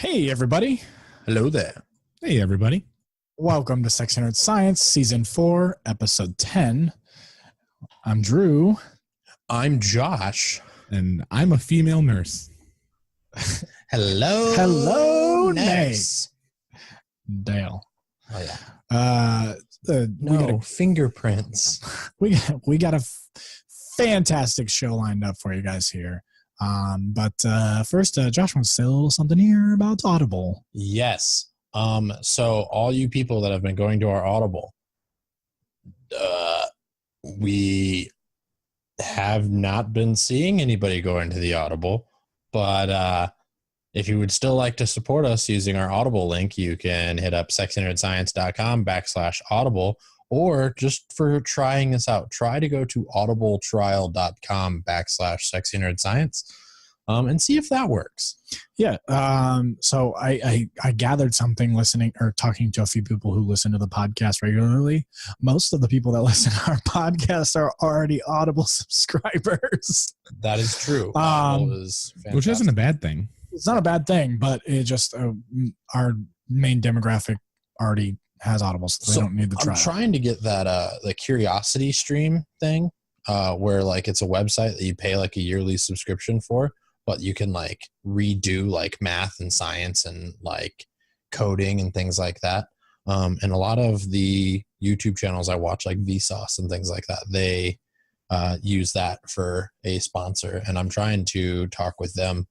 Hey, everybody. Hello there. Hey, everybody. Welcome to SexyNerdScience, Season 4, Episode 10. I'm Drew. I'm Josh. And I'm a female nurse. Hello, nurse. Dale. Oh, yeah. We got fingerprints. we got a fantastic show lined up for you guys here. But first, Josh wants to say a little something here about Audible. Yes. So all you people that have been going to our Audible, we have not been seeing anybody go into the Audible, but if you would still like to support us using our Audible link, you can hit up SexyNerdScience.com/Audible, or just for trying this out, try to go to audibletrial.com/SexyNerdScience and see if that works. Yeah. So I gathered something listening or talking to a few people who listen to the podcast regularly. Most of the people that listen to our podcast are already Audible subscribers. That is true. Audible is fantastic. Which isn't a bad thing. It's not a bad thing, but it just our main demographic already has Audible, so they don't need the trial. I'm trying to get that the Curiosity Stream thing, where like it's a website that you pay like a yearly subscription for, but you can like redo like math and science and like coding and things like that. And a lot of the YouTube channels I watch, like Vsauce and things like that, they use that for a sponsor, and I'm trying to talk with them.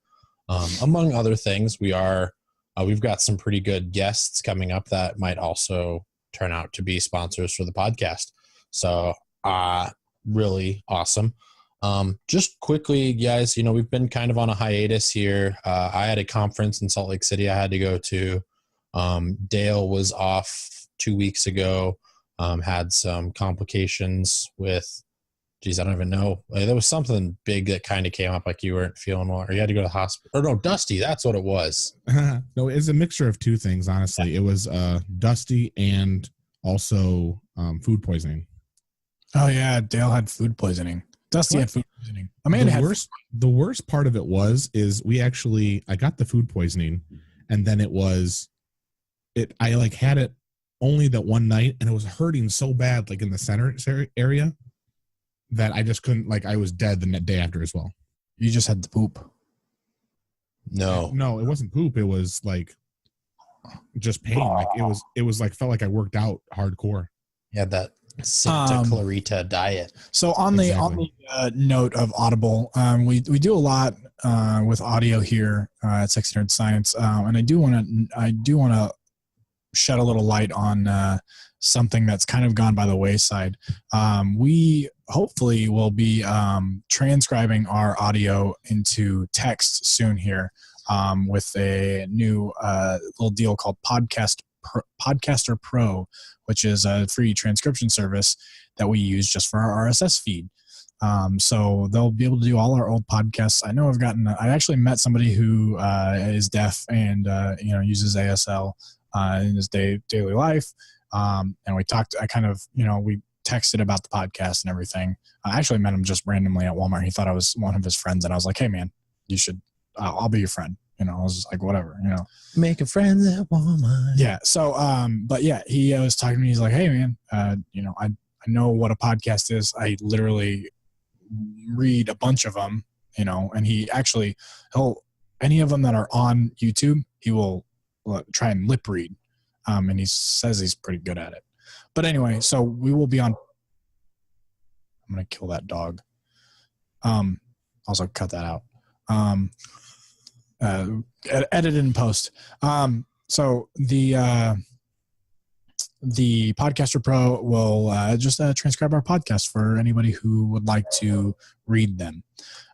Among other things, we've got some pretty good guests coming up that might also turn out to be sponsors for the podcast. So, really awesome. Just quickly, guys, we've been kind of on a hiatus here. I had a conference in Salt Lake City I had to go to. Dale was off 2 weeks ago, had some complications with, I don't even know. There was something big that kind of came up, like you weren't feeling well, or you had to go to the hospital. Or no, Dusty, that's what it was. No, it's a mixture of two things, honestly. Yeah. It was Dusty and also food poisoning. Oh, yeah. Dale had food poisoning. Dusty had food poisoning. Amanda had the worst part of it is I got the food poisoning, and then I like had it only that one night, and it was hurting so bad, like in the center area, that I just couldn't, like, I was dead the day after as well. You just had to poop. No, it wasn't poop. It was like just pain. Like it was like, felt like I worked out hardcore. Yeah, that Santa Clarita diet. So on the note of Audible, we do a lot with audio here at Sexy Nerd Science, and I do want to shed a little light on something that's kind of gone by the wayside. We hopefully will be transcribing our audio into text soon here with a new little deal called Podcaster Pro, which is a free transcription service that we use just for our RSS feed. So they'll be able to do all our old podcasts. I know I actually met somebody who is deaf and uses ASL in his daily life. And we talked, we texted about the podcast and everything. I actually met him just randomly at Walmart. He thought I was one of his friends, and I was like, hey man, you should, I'll be your friend. I was just like, whatever, Making friends at Walmart. Yeah. So, but yeah, he was talking to me. He's like, hey man, I know what a podcast is. I literally read a bunch of them, and any of them that are on YouTube, he will try and lip read. And he says he's pretty good at it. But anyway, so we will be on. I'm going to kill that dog. Also cut that out. Edit in post. So the Podcaster Pro will just transcribe our podcast for anybody who would like to read them.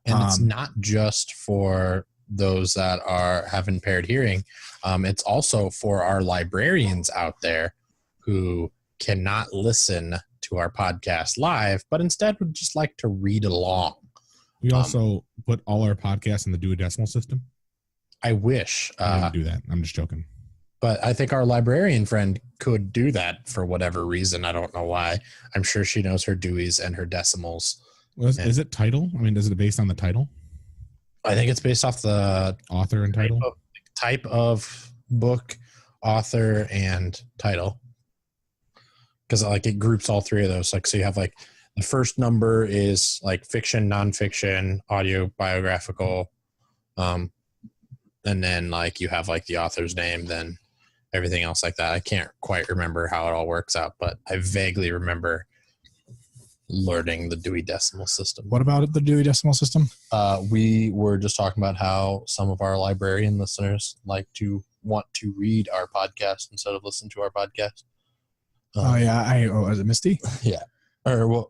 And it's not just for those that have impaired hearing. It's also for our librarians out there who cannot listen to our podcast live, but instead would just like to read along. We also put all our podcasts in the duodecimal system. I wish. I didn't do that. I'm just joking. But I think our librarian friend could do that for whatever reason. I don't know why. I'm sure she knows her Deweys and her decimals. Is it title? I mean, is it based on the title? I think it's based off the author and title. type of book, author, and title. Because like it groups all three of those. Like, so you have like the first number is like fiction, nonfiction, audio, biographical. And then like you have like the author's name, then everything else like that. I can't quite remember how it all works out, but I vaguely remember learning the Dewey Decimal System. What about the Dewey Decimal System? We were just talking about how some of our librarian listeners want to read our podcast instead of listen to our podcast. Was it Misty? Yeah. Or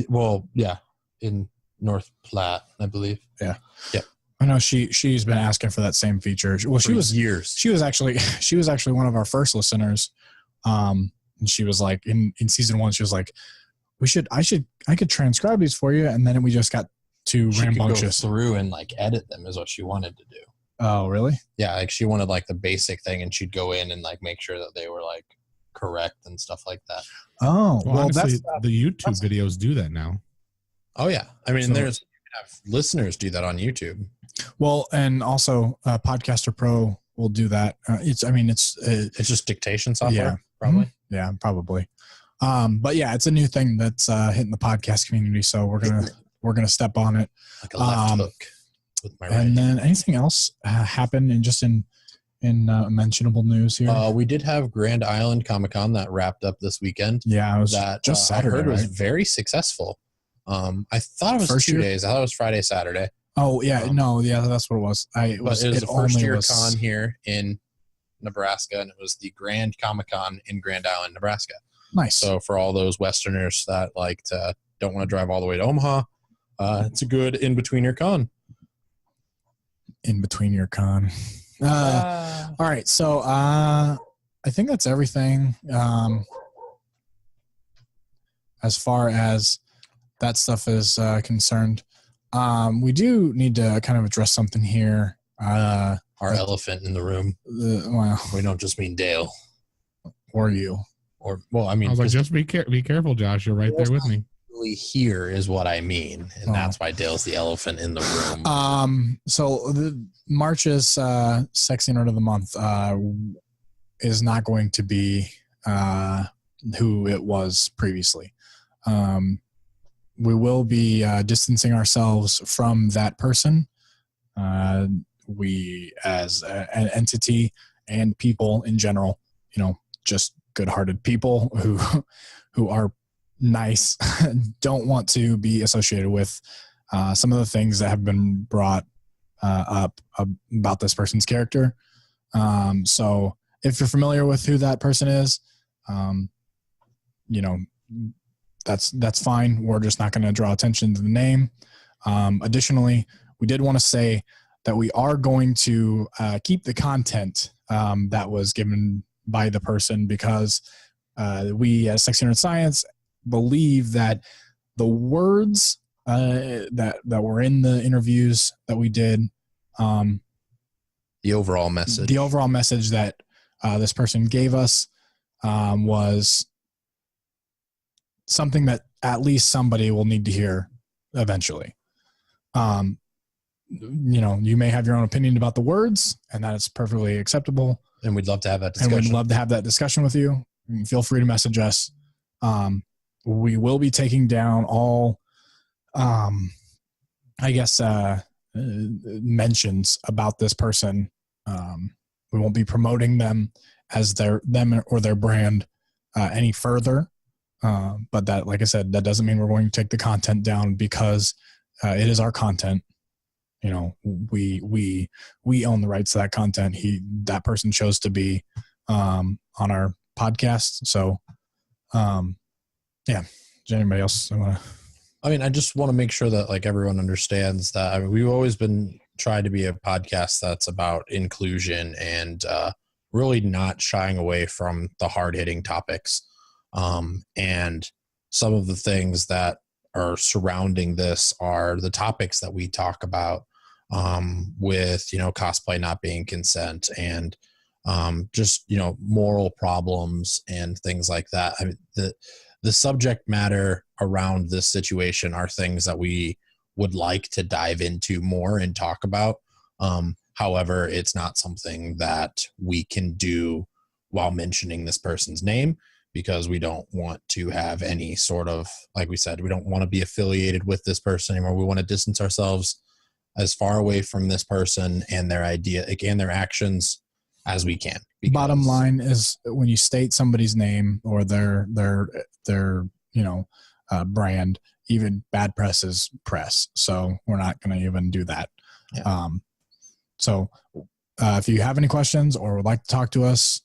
well, yeah, in North Platte, I believe. Yeah. Yeah. I know she's been asking for that same feature. Well, she was actually one of our first listeners. And she was like in season 1, she was like, I could transcribe these for you. And then we just got too rambunctious. Go through and like edit them is what she wanted to do. Oh, really? Yeah. Like she wanted like the basic thing, and she'd go in and like make sure that they were like correct and stuff like that. Oh, well honestly, that's the YouTube videos do that now. Oh yeah. I mean, So- you can have listeners do that on YouTube. Well, and also Podcaster Pro will do that. It's just dictation software. Yeah. Probably. Mm-hmm. Yeah, probably. But yeah, it's a new thing that's hitting the podcast community. So we're gonna step on it. Like a left hook with my right. And then anything else happen in mentionable news here? We did have Grand Island Comic-Con that wrapped up this weekend. Yeah, it was that just I Saturday. heard was right? very successful. I thought it was First 2 year? days. I thought it was Friday, Saturday. Oh yeah, that's what it was. It was the first year con here in Nebraska, and it was the Grand Comic-Con in Grand Island, Nebraska. Nice. So for all those Westerners that don't want to drive all the way to Omaha, it's a good in-betweener con. In between your con. All right, so I think that's everything. As far as that stuff is concerned, we do need to kind of address something here. Our elephant in the room. We don't just mean Dale or you. Or well, I mean, I was like, just be careful, Josh. You're right there with me. Here is what I mean, and that's why Dale's the elephant in the room. So March's Sexy Nerd of the Month is not going to be who it was previously. We will be distancing ourselves from that person. We, as an entity and people in general, just good-hearted people who are nice, don't want to be associated with some of the things that have been brought up about this person's character. So if you're familiar with who that person is, that's fine. We're just not going to draw attention to the name. Additionally, we did want to say that we are going to keep the content that was given by the person, because we as SexyNerdScience believe that the words that were in the interviews that we did, the overall message that this person gave us was something that at least somebody will need to hear eventually. You may have your own opinion about the words, and that is perfectly acceptable. And we'd love to have that discussion. And we'd love to have that discussion with you. Feel free to message us. We will be taking down all, mentions about this person. We won't be promoting them as them or their brand any further. But that, like I said, that doesn't mean we're going to take the content down, because it is our content. We own the rights to that content. That person chose to be on our podcast. So, yeah. Does anybody else want to? I just want to make sure that everyone understands that. We've always been trying to be a podcast that's about inclusion and really not shying away from the hard-hitting topics. And some of the things that are surrounding this are the topics that we talk about with, cosplay not being consent and just, moral problems and things like that. The subject matter around this situation are things that we would like to dive into more and talk about. However, it's not something that we can do while mentioning this person's name, because we don't want to have any sort of, like we said, we don't want to be affiliated with this person anymore. We want to distance ourselves as far away from this person and their idea and their actions as we can. Bottom line is, when you state somebody's name or their brand, even bad press is press. So we're not going to even do that. Yeah. If you have any questions or would like to talk to us,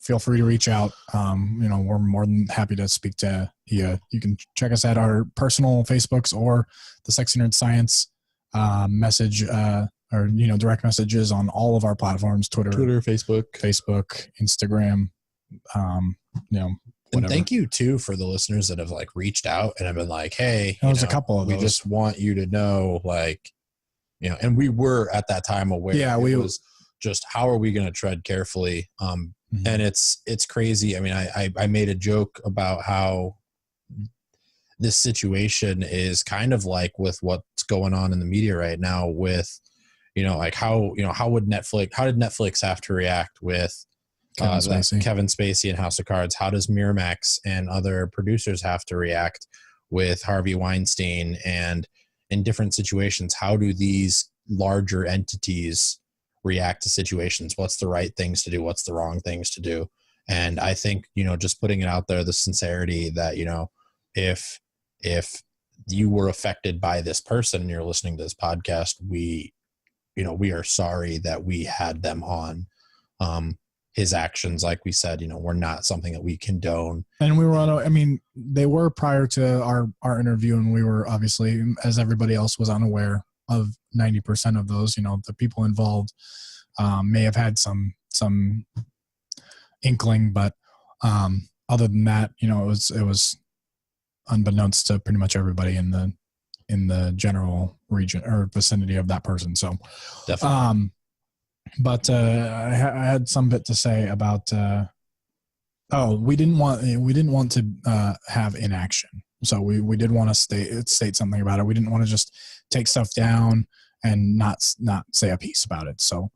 feel free to reach out. We're more than happy to speak to you. You can check us at our personal Facebooks or the Sexy Nerd Science message or direct messages on all of our platforms: Twitter, Facebook, Instagram. And thank you too for the listeners that have like reached out and have been like, hey, there's a couple of we those. just want you to know, like, and we were at that time aware. Yeah, it was just, how are we going to tread carefully? And it's crazy. I mean, I made a joke about how this situation is kind of like with what's going on in the media right now with, how did Netflix have to react with Kevin Spacey and House of Cards? How does Miramax and other producers have to react with Harvey Weinstein? And in different situations, how do these larger entities react to situations? What's the right things to do? What's the wrong things to do? And I think, just putting it out there, the sincerity that, if you were affected by this person and you're listening to this podcast, we are sorry that we had them on. His actions, like we said, were not something that we condone. And we were they were prior to our interview, and we were obviously, as everybody else, was unaware of 90% of those. The people involved may have had some inkling, but other than that, it was unbeknownst to pretty much everybody in the general region or vicinity of that person. So definitely. But I had some bit to say about. We didn't want to have inaction, so we did want to state something about it. We didn't want to just take stuff down and not say a piece about it. So,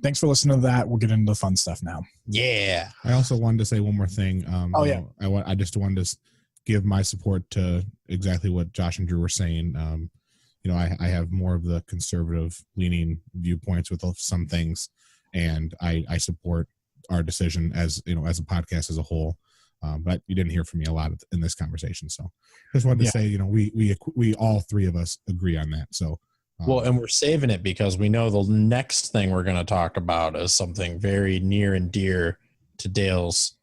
thanks for listening to that. We'll get into the fun stuff now. Yeah. I also wanted to say one more thing. I just wanted to give my support to exactly what Josh and Drew were saying. I have more of the conservative leaning viewpoints with some things, and I support our decision as a podcast as a whole. But you didn't hear from me a lot in this conversation. So just wanted to say, we all three of us agree on that. So, and we're saving it because we know the next thing we're going to talk about is something very near and dear to Dale's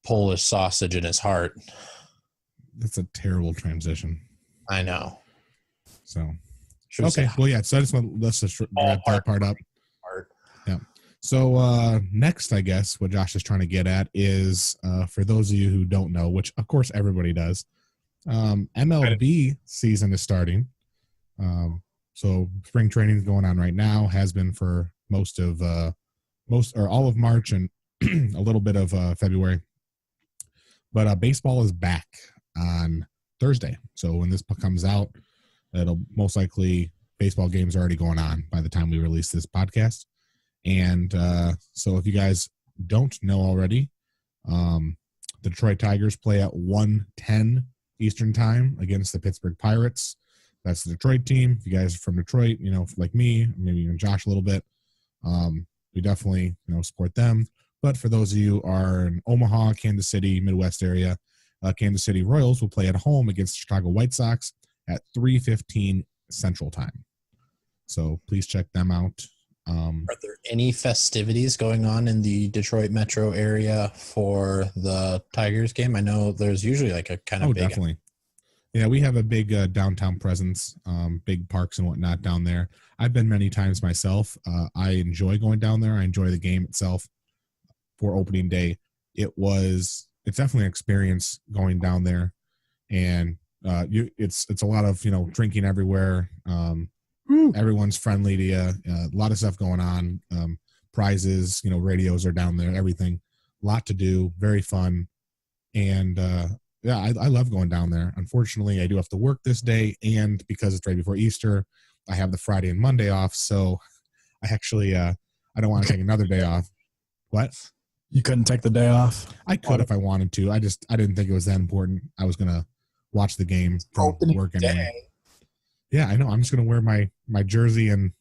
Polish sausage in his heart. That's a terrible transition. I know. So, okay. Well, yeah. So let's just wrap that part up. Yeah. So next, I guess what Josh is trying to get at is for those of you who don't know, which of course everybody does, MLB season is starting. So spring training is going on right now, has been for most or all of March and a little bit of February. But baseball is back on Thursday. So when this comes out, it'll most likely baseball games are already going on by the time we release this podcast. And so if you guys don't know already, the Detroit Tigers play at 1:10 Eastern time against the Pittsburgh Pirates. That's the Detroit team. If you guys are from Detroit, like me, maybe even Josh a little bit, we definitely, support them. But for those of you who are in Omaha, Kansas City, Midwest area, Kansas City Royals will play at home against the Chicago White Sox at 3:15 Central Time. So please check them out. Are there any festivities going on in the Detroit metro area for the Tigers game? I know there's usually like a kind of big. Definitely. Yeah, we have a big downtown presence, big parks and whatnot down there. I've been many times myself. I enjoy going down there. I enjoy the game itself for opening day. It's definitely an experience going down there, and it's a lot of drinking everywhere. Everyone's friendly to you. A lot of stuff going on. Prizes, radios are down there. Everything, a lot to do. Very fun, and I love going down there. Unfortunately, I do have to work this day, and because it's right before Easter, I have the Friday and Monday off. So I actually, I don't want to take another day off. What? You couldn't take the day off? I could if I wanted to. I didn't think it was that important. I was gonna watch the game from Opening work anyway. day. Yeah, I know. I'm just gonna wear my jersey and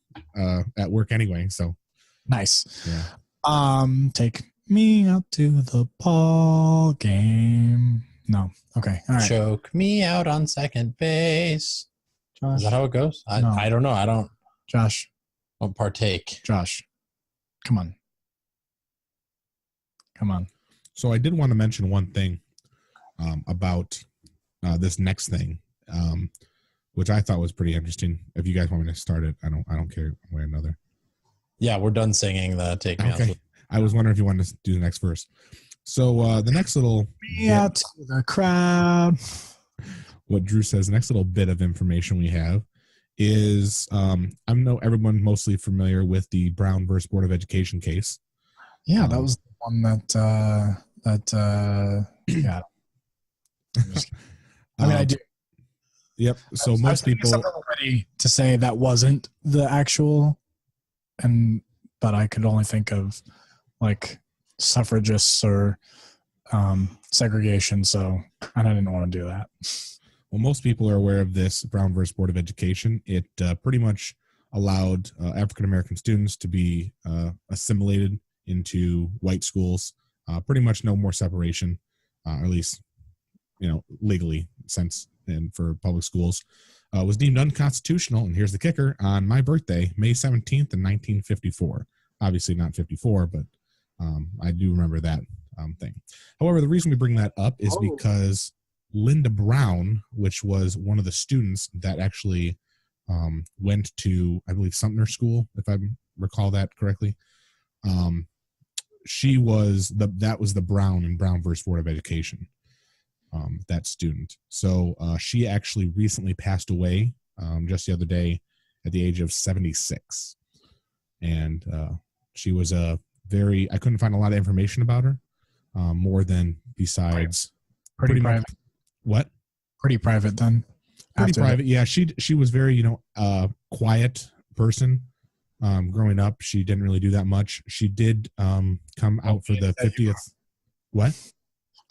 at work anyway. So Nice. yeah. Take me out to the ball game. No. Okay. All right. Choke me out on second base. Josh. Is that how it goes? No. I don't know. I don't partake. Josh. Come on. So I did want to mention one thing about this next thing, which I thought was pretty interesting. If you guys want me to start it, I don't care one way or another. Yeah, we're done singing the Take Me Out. Okay. I was wondering if you wanted to do the next verse. So the next little Me out to the crowd. What Drew says, the next little bit of information we have is I know everyone mostly familiar with the Brown versus Board of Education case. Yeah, that was the one yeah. I mean, I do. Yep. So most people are ready to say that wasn't the actual, but I could only think of like suffragists or segregation. So I didn't want to do that. Well, most people are aware of this Brown versus Board of Education. It pretty much allowed African American students to be assimilated into white schools. Pretty much no more separation, or at least legally, since and for public schools. Was deemed unconstitutional, and here's the kicker, on my birthday, May 17th in 1954. Obviously not 54, but I do remember that thing. However, the reason we bring that up is because Linda Brown, which was one of the students that actually went to, I believe, Sumner School, if I recall that correctly, that was the Brown in Brown versus Board of Education. That student. So she actually recently passed away just the other day at the age of 76. And she was I couldn't find a lot of information about her, more than besides pretty private. What? Pretty private then. Pretty private. Yeah. She was very, quiet person. Growing up, she didn't really do that much. She did come out for the 50th. What?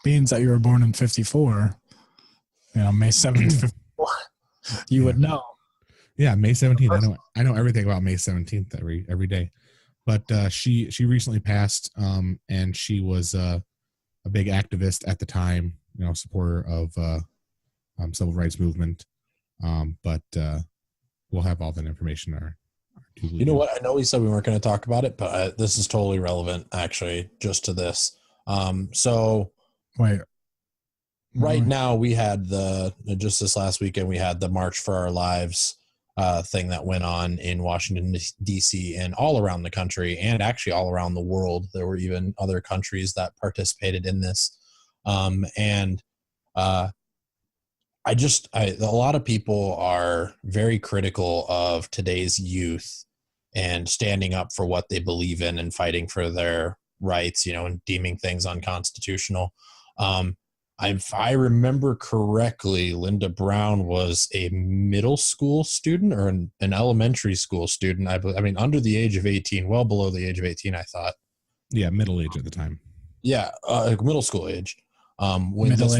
Being that you were born in 54, May 7th, 54, you would know. Yeah, May 17th. I know everything about May 17th every day. But she recently passed, and she was a big activist at the time, supporter of civil rights movement. But we'll have all that information in our You know what? I know we said we weren't going to talk about it, but this is totally relevant, actually, just to this. So wait, right now we had just this last weekend, we had the March for Our Lives thing that went on in Washington, D.C. and all around the country, and actually all around the world. There were even other countries that participated in this. A lot of people are very critical of today's youth and standing up for what they believe in and fighting for their rights, and deeming things unconstitutional. If I remember correctly, Linda Brown was a middle school student or an elementary school student. I mean, under the age of 18, well below the age of 18, I thought. Yeah, middle age at the time. Yeah, middle school age. When this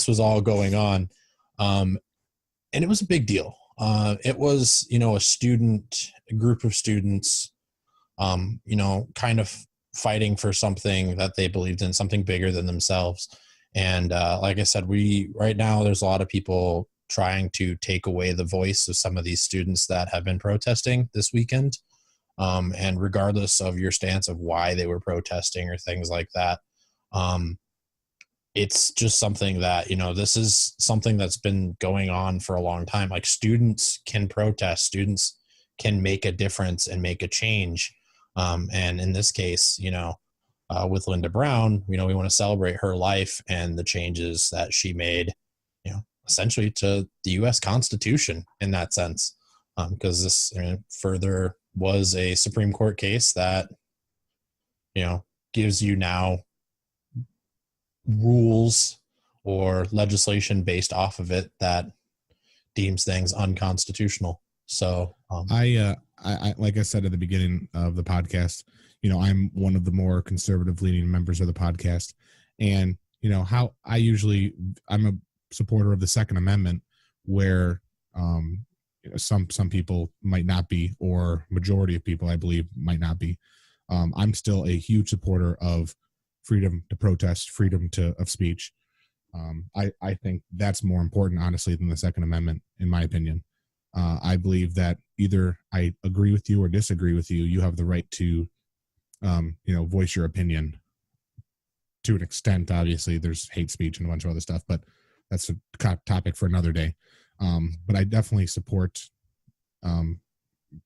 was all going on, and it was a big deal. It was, a group of students, kind of fighting for something that they believed in, something bigger than themselves. And like I said, right now there's a lot of people trying to take away the voice of some of these students that have been protesting this weekend. And regardless of your stance of why they were protesting or things like that, it's just something that, this is something that's been going on for a long time. Like, students can protest, students can make a difference and make a change. And in this case, with Linda Brown, we want to celebrate her life and the changes that she made, essentially to the U.S. Constitution in that sense. Because this further was a Supreme Court case that, gives you now rules or legislation based off of it that deems things unconstitutional. So I I like I said at the beginning of the podcast, I'm one of the more conservative leaning members of the podcast, and how I'm a supporter of the Second Amendment, where some people might not be, or majority of people I believe might not be. I'm still a huge supporter of freedom to protest, freedom of speech. I think that's more important, honestly, than the Second Amendment, in my opinion. I believe that either I agree with you or disagree with you. You have the right to, voice your opinion to an extent. Obviously, there's hate speech and a bunch of other stuff, but that's a topic for another day. But I definitely support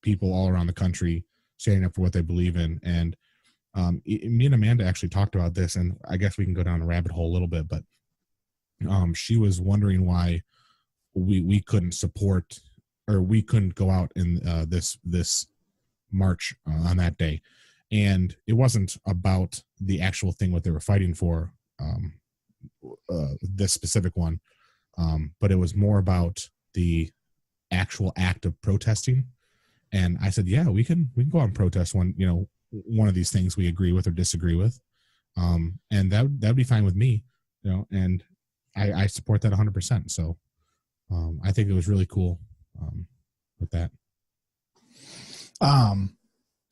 people all around the country standing up for what they believe in. And me and Amanda actually talked about this, and I guess we can go down a rabbit hole a little bit, but she was wondering why we couldn't support, or we couldn't go out in this march on that day. And it wasn't about the actual thing, what they were fighting for, this specific one, but it was more about the actual act of protesting. And I said, yeah, we can go out and protest one of these things we agree with or disagree with, and that'd be fine with me, and I support that 100%. So I think it was really cool with that.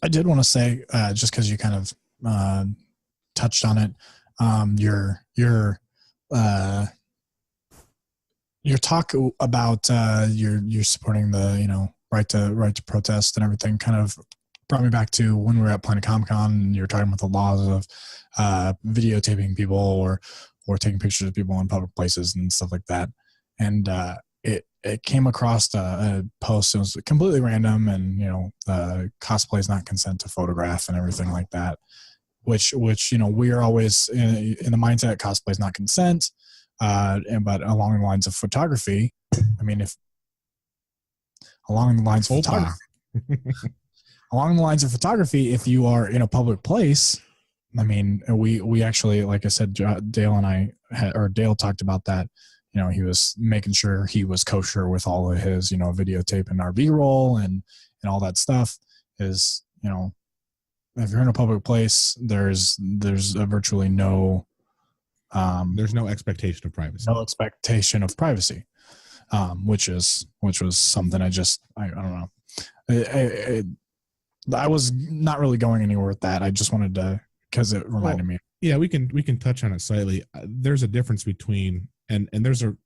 I did want to say, just because you kind of touched on it, your talk about you're supporting the right to protest and everything kind of brought me back to when we were at Planet Comic-Con, and you're talking about the laws of videotaping people or taking pictures of people in public places and stuff like that. And it came across a post. It was completely random, and cosplay is not consent to photograph and everything like that. Which we are always in the mindset cosplay is not consent, but along the lines of photography, I mean, along the lines of photography, if you are in a public place, I mean, we actually, like I said, Dale and I Dale talked about that. He was making sure he was kosher with all of his, videotape and RV roll and all that stuff. Is, if you're in a public place, there's virtually no, there's no expectation of privacy. No expectation of privacy, which was something I don't know. I was not really going anywhere with that. I just wanted to, because it reminded me. Yeah, we can touch on it slightly. There's a difference between, and there's in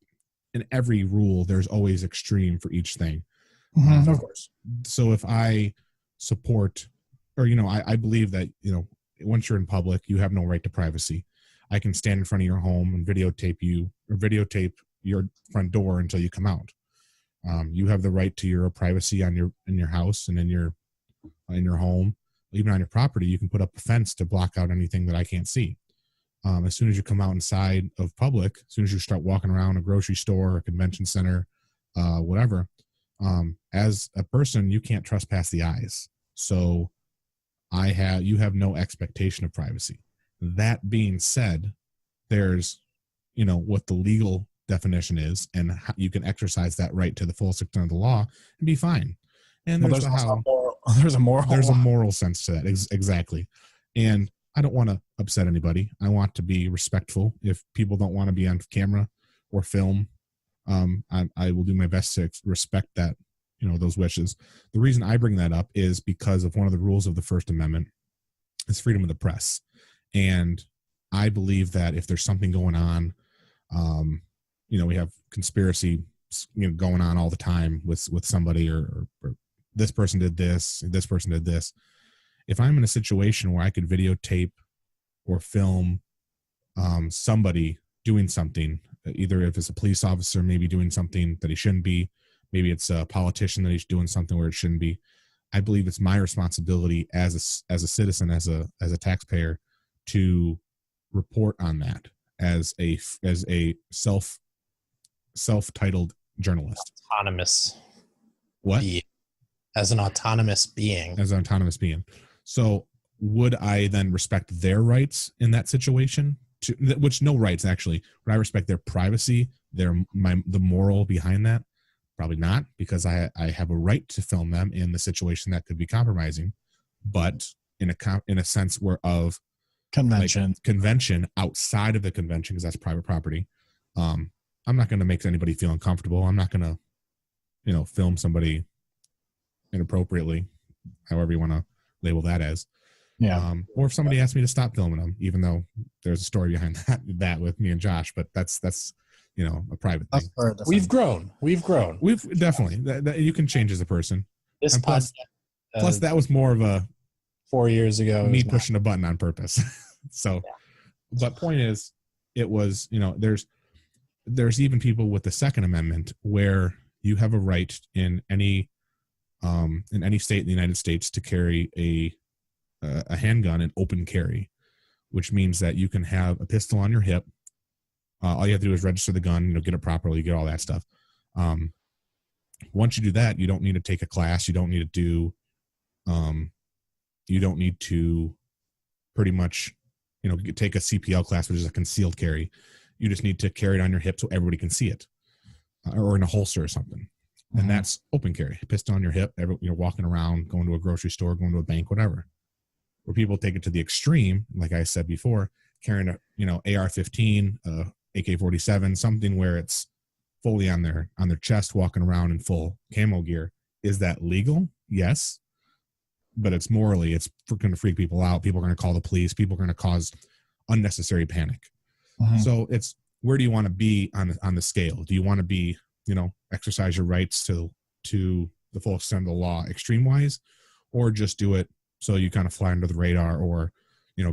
every rule, there's always extreme for each thing. Mm-hmm, of course. So if I support, or, I believe that, once you're in public, you have no right to privacy. I can stand in front of your home and videotape you, or videotape your front door until you come out. You have the right to your privacy in your house and in your home. Even on your property, you can put up a fence to block out anything that I can't see. As soon as you come out inside of public, as soon as you start walking around a grocery store, a convention center, whatever, as a person, you can't trespass the eyes. So you have no expectation of privacy. That being said, there's, what the legal definition is, and how you can exercise that right to the fullest extent of the law and be fine. And there's a moral sense to that. Exactly. And I don't want to upset anybody. I want to be respectful. If people don't want to be on camera or film, I will do my best to respect that, those wishes. The reason I bring that up is because of one of the rules of the First Amendment is freedom of the press. And I believe that if there's something going on, we have conspiracy, going on all the time with somebody, or this person did this, this person did this. If I'm in a situation where I could videotape or film somebody doing something, either if it's a police officer maybe doing something that he shouldn't be, maybe it's a politician that he's doing something where it shouldn't be, I believe it's my responsibility as a citizen, as a taxpayer, to report on that as a self-titled journalist. Autonomous. What? As an autonomous being. So would I then respect their rights in that situation? Which no rights, actually. Would I respect their privacy, the moral behind that? Probably not, because I have a right to film them in the situation that could be compromising, but in a sense where of Convention. like convention outside of the convention, because that's private property. I'm not going to make anybody feel uncomfortable. I'm not going to, film somebody inappropriately, however you want to label that as. Yeah. Or if somebody asked me to stop filming them, even though there's a story behind that with me and Josh, but that's a private thing. We've grown. We've definitely that you can change as a person. This And plus that was more of a 4 years ago, me pushing a button on purpose. So, but point is, it was, there's even people with the Second Amendment where you have a right in any state in the United States to carry a handgun in open carry, which means that you can have a pistol on your hip. All you have to do is register the gun, get it properly, get all that stuff. Once you do that, you don't need to take a class. You don't need to pretty much, take a CPL class, which is a concealed carry. You just need to carry it on your hip so everybody can see it, or in a holster or something. And that's open carry, pistol on your hip. You're walking around, going to a grocery store, going to a bank, whatever. Where people take it to the extreme, like I said before, carrying a AR-15, AK-47, something where it's fully on their chest, walking around in full camo gear. Is that legal? Yes, but it's morally, it's going to freak people out. People are going to call the police. People are going to cause unnecessary panic. So it's, where do you want to be on the scale? Do you want to be, exercise your rights to the full extent of the law extreme wise, or just do it so you kind of fly under the radar, or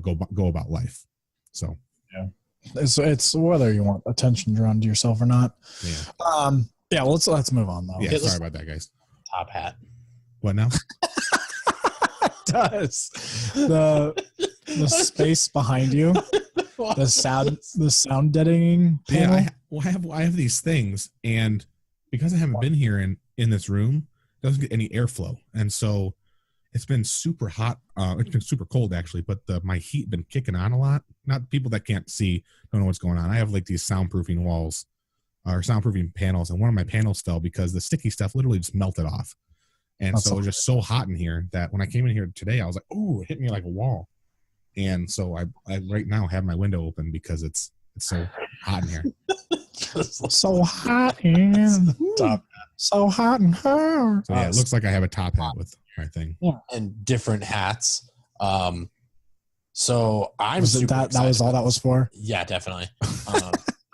go about life? So yeah, it's whether you want attention drawn to yourself or not. Yeah. Let's move on though. Yeah, sorry about that, guys. Top hat. What now? It does the space behind you, the sound deadening panel? Yeah, I have these things, and because I haven't been here in this room, it doesn't get any airflow, and so it's been super hot. It's been super cold actually, but my heat been kicking on a lot. Not people that can't see don't know what's going on. I have like these soundproofing walls or soundproofing panels, and one of my panels fell because the sticky stuff literally just melted off. And so it was just so hot in here that when I came in here today, I was like, "Oh, it hit me like a wall." And so I right now have my window open because it's so hot in here. So hot in top. So hot in her. So yeah, it looks like I have a top hat with my thing. Yeah. And different hats. So I'm was it that was all that was for? Yeah, definitely.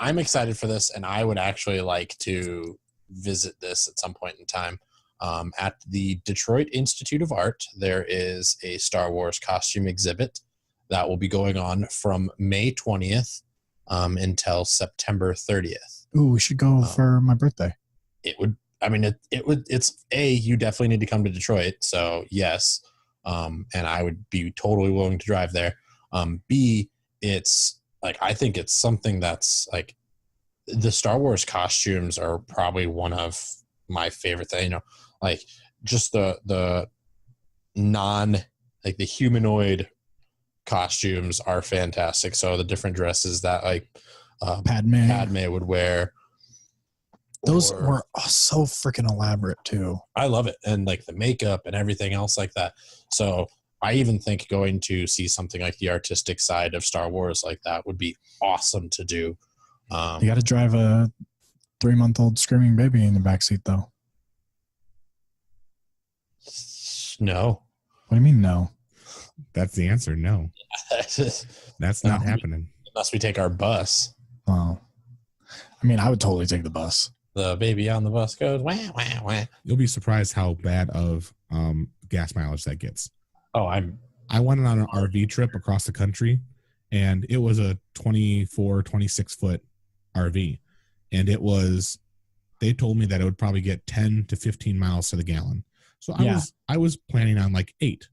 I'm excited for this, and I would actually like to visit this at some point in time. At the Detroit Institute of Art, there is a Star Wars costume exhibit that will be going on from May 20th until September 30th. Ooh, we should go for my birthday. It's you definitely need to come to Detroit. So yes. And I would be totally willing to drive there. B, it's like, I think it's something that's like, the Star Wars costumes are probably one of my favorite things, like just the the humanoid costumes are fantastic. So the different dresses that like Padme would wear. Those were so freaking elaborate too. I love it. And like the makeup and everything else like that. So I even think going to see something like the artistic side of Star Wars like that would be awesome to do. You got to drive a 3-month-old screaming baby in the backseat though. No. What do you mean no? That's the answer. No. That's not happening. Unless we take our bus. Oh. I mean, I would totally take the bus. The baby on the bus goes, wah, wah, wah. You'll be surprised how bad of gas mileage that gets. Oh, I went on an RV trip across the country, and it was a 24, 26-foot RV. And they told me that it would probably get 10 to 15 miles to the gallon. So I was planning on like 8.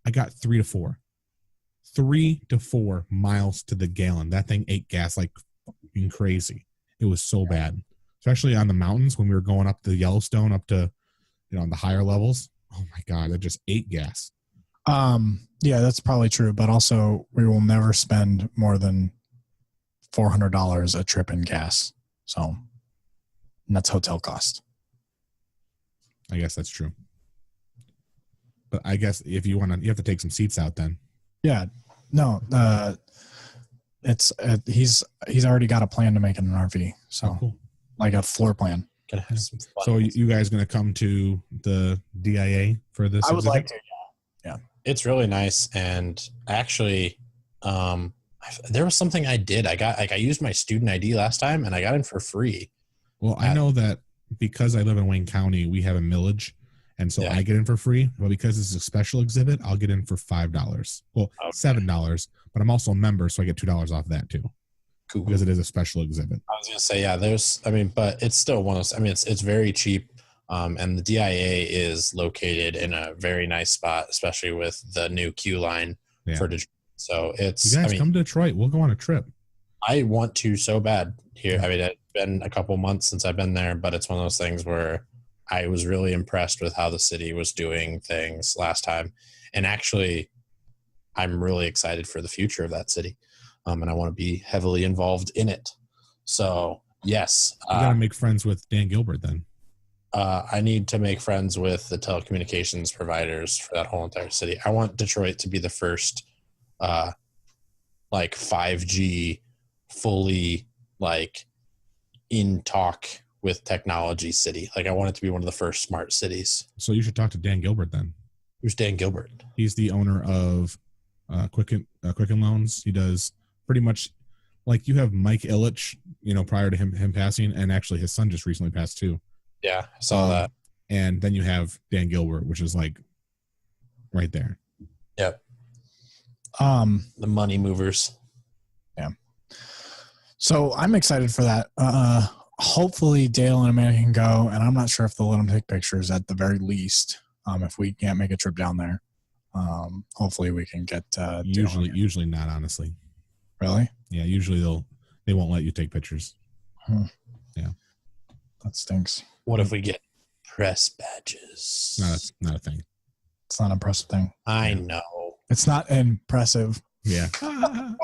I got 3 to 4. 3 to 4 miles to the gallon. That thing ate gas like fucking crazy. It was so bad, especially on the mountains when we were going up to Yellowstone, up to, on the higher levels. Oh my God, it just ate gas. Yeah, that's probably true. But also we will never spend more than $400 a trip in gas. So and that's hotel cost. I guess that's true. But I guess if you want to, you have to take some seats out then. Yeah. No. It's he's already got a plan to make it an RV. So cool. Like a floor plan. Gonna have some fun. So you guys going to come to the DIA for this? I would exhibit? like to. Yeah. It's really nice, and actually, there was something I did. I used my student ID last time, and I got in for free. Well, I know that because I live in Wayne County, we have a millage, and so I get in for free. But because this is a special exhibit, I'll get in for $5. Well, $7, but I'm also a member, so I get $2 off that too. Cool. Because it is a special exhibit. I was gonna say, but it's still one of those. It's very cheap. And the DIA is located in a very nice spot, especially with the new Q line for Detroit. So it's, you guys come to Detroit. We'll go on a trip. I want to so bad here. I mean, it's been a couple months since I've been there, but it's one of those things where I was really impressed with how the city was doing things last time. And actually, I'm really excited for the future of that city. And I want to be heavily involved in it. So yes. You got to make friends with Dan Gilbert then. I need to make friends with the telecommunications providers for that whole entire city. I want Detroit to be the first, 5G fully in talk with technology city. I want it to be one of the first smart cities. So you should talk to Dan Gilbert then. Who's Dan Gilbert? He's the owner of Quicken Loans. He does pretty much you have Mike Illich, prior to him passing, and actually his son just recently passed too. Yeah, I saw that. And then you have Dan Gilbert, which is right there. Yep. The money movers. Yeah. So I'm excited for that. Hopefully Dale and Amanda can go, and I'm not sure if they'll let them take pictures at the very least. If we can't make a trip down there, hopefully we can get. Usually not, honestly. Really? Yeah. Usually they won't let you take pictures. Yeah. That stinks. What if we get press badges? Not a thing. It's not an impressive thing. I know. It's not impressive. Yeah. All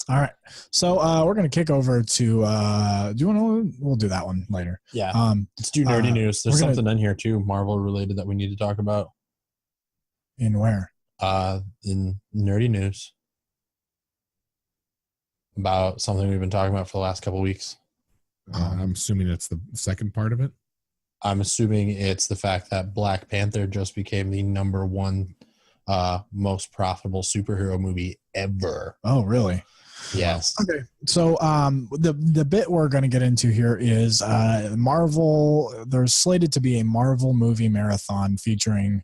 right. So we're going to kick over to, do you want to, we'll do that one later. Yeah. Let's do nerdy news. There's something in here too, Marvel related, that we need to talk about. In where? In nerdy news. About something we've been talking about for the last couple of weeks. I'm assuming it's the second part of it. I'm assuming it's the fact that Black Panther just became the #1 most profitable superhero movie ever. Oh, really? Yes. Okay. So the bit we're going to get into here is Marvel. There's slated to be a Marvel movie marathon featuring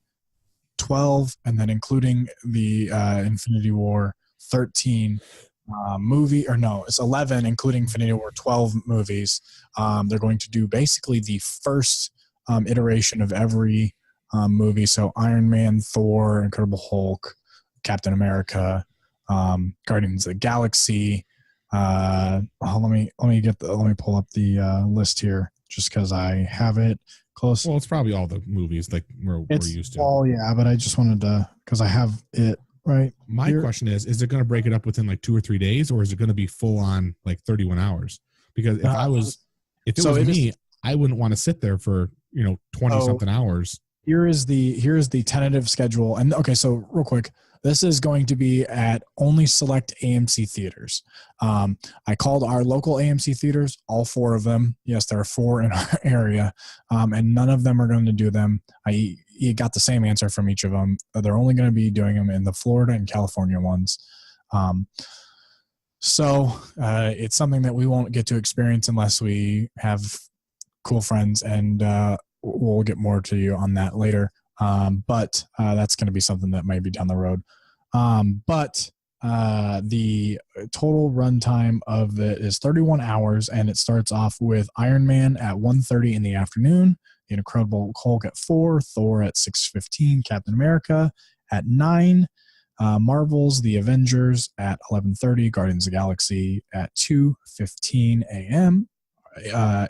12 and then including the Infinity War 13 it's 11 including Infinity War 12 movies. They're going to do basically the first iteration of every movie. So Iron Man, Thor, Incredible Hulk, Captain America, Guardians of the Galaxy. Let me pull up the list here just because I have it close. Well, it's probably all the movies we're used to. Well, yeah, but I just wanted to, because I have it right. My question is it going to break it up within 2 or 3 days, or is it going to be full on 31 hours? Because if it was me, I wouldn't want to sit there for 20 something hours. Here is the tentative schedule. And okay, so real quick, this is going to be at only select AMC theaters. I called our local AMC theaters, all 4 of them. Yes, there are 4 in our area, and none of them are going to do them. You got the same answer from each of them. They're only going to be doing them in the Florida and California ones. So it's something that we won't get to experience unless we have cool friends, and we'll get more to you on that later. But that's going to be something that might be down the road. But the total runtime of it is 31 hours, and it starts off with Iron Man at 1:30 in the afternoon, The Incredible Hulk at 4, Thor at 6:15, Captain America at 9, Marvel's The Avengers at 11:30, Guardians of the Galaxy at 2:15 a.m.,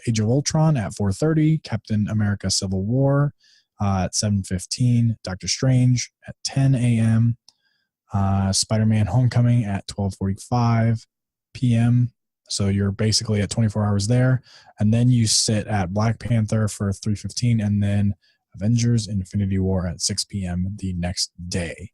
Age of Ultron at 4:30, Captain America Civil War at 7:15, Doctor Strange at 10 a.m., Spider-Man Homecoming at 12:45 p.m., So you're basically at 24 hours there, and then you sit at Black Panther for 3:15, and then Avengers: Infinity War at 6 p.m. the next day.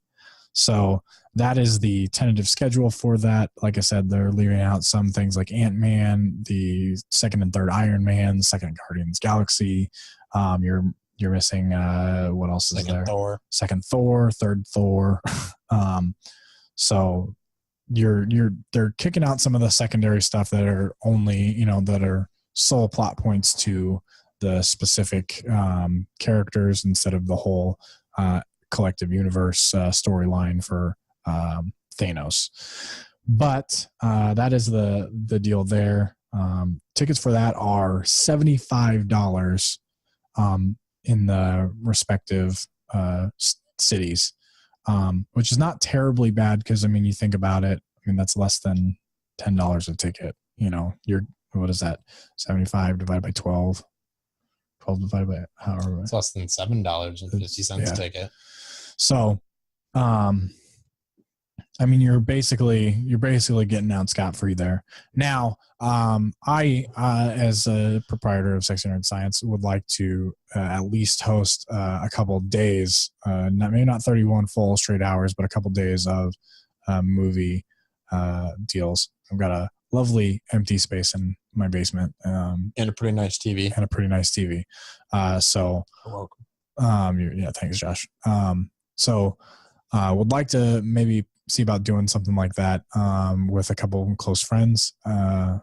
So that is the tentative schedule for that. Like I said, they're leaving out some things like Ant-Man, the second and third Iron Man, second Guardians Galaxy. You're missing what else is there? Thor. Second Thor, third Thor. So they're kicking out some of the secondary stuff that are only, that are sole plot points to the specific characters instead of the whole collective universe storyline for Thanos. But that is the deal there. Tickets for that are $75 in the respective cities, which is not terribly bad because, you think about it. That's less than $10 a ticket. What is that? 75 divided by 12. 12 divided by however. It's less than $7.50 a ticket. So, you're basically getting out scot-free there. Now, I, as a proprietor of Sexy Nerd Science, would like to at least host a couple of days, maybe not 31 full straight hours, but a couple of days of movie deals. I've got a lovely empty space in my basement, and a pretty nice TV. So, you're welcome. Yeah, thanks, Josh. So, would like to maybe see about doing something like that with a couple of close friends in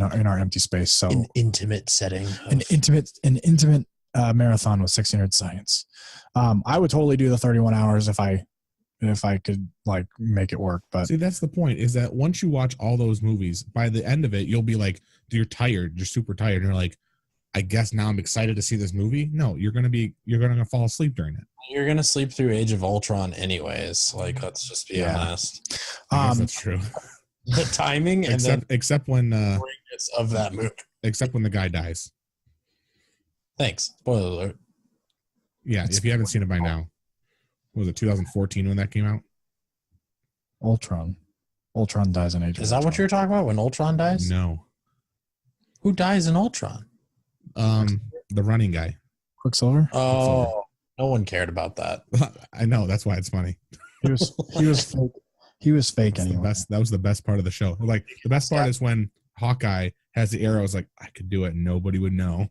our empty space. So, an intimate setting, an intimate marathon with Sexy Nerd Science. I would totally do the 31 hours if I could make it work. But see, that's the point, is that once you watch all those movies, by the end of it, you'll be like, you're tired, you're super tired, and you're like, I guess now I'm excited to see this movie. No, you're gonna fall asleep during it. You're gonna sleep through Age of Ultron anyways. Let's just be honest. I guess that's true. The timing, except when of that movie, except when the guy dies. Thanks. Spoiler alert. Yeah, if you haven't seen it by now. Was it 2014 when that came out? Ultron dies in Age of Is that Ultron. what you're talking about, when Ultron dies? No. Who dies in Ultron? The running guy. Quicksilver? Oh, no one cared about that. I know, that's why it's funny. He was fake. He was fake anyway. That was the best part of the show. The best part is when Hawkeye has the arrow. It's like, I could do it, and nobody would know. And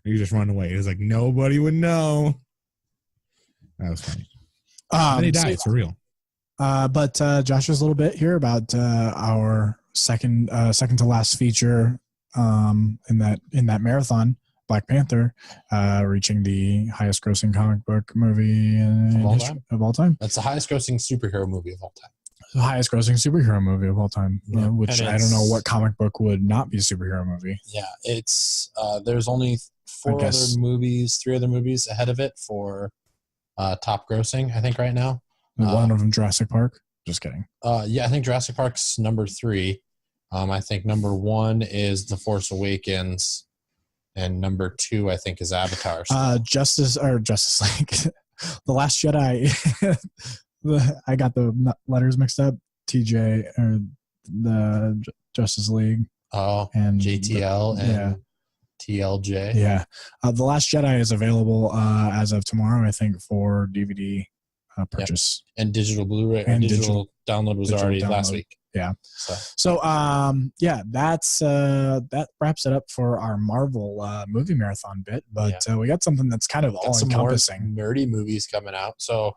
you just run away. It's like, nobody would know. That was funny. Then he dies, for real. But Josh's a little bit here about our second to last feature in that marathon, Black Panther, reaching the highest grossing comic book movie of all time. That's the highest grossing superhero movie of all time. The highest grossing superhero movie of all time, Yeah. Which I don't know what comic book would not be a superhero movie. Yeah, it's there's only three other movies ahead of it for top grossing, I think, right now. One of them Jurassic Park. Just kidding. Yeah, I think Jurassic Park's number 3. I think number 1 is The Force Awakens, and number 2 I think is Avatar. Justice League, The Last Jedi. I got the letters mixed up. TJ or the Justice League. Oh, and JTL and TLJ. Yeah, The Last Jedi is available as of tomorrow, I think, for DVD purchase. Yep. And digital Blu-ray and digital download was already last week. Yeah. So that's that wraps it up for our Marvel movie marathon bit. But we got something that's kind of all encompassing. Nerdy movies coming out. So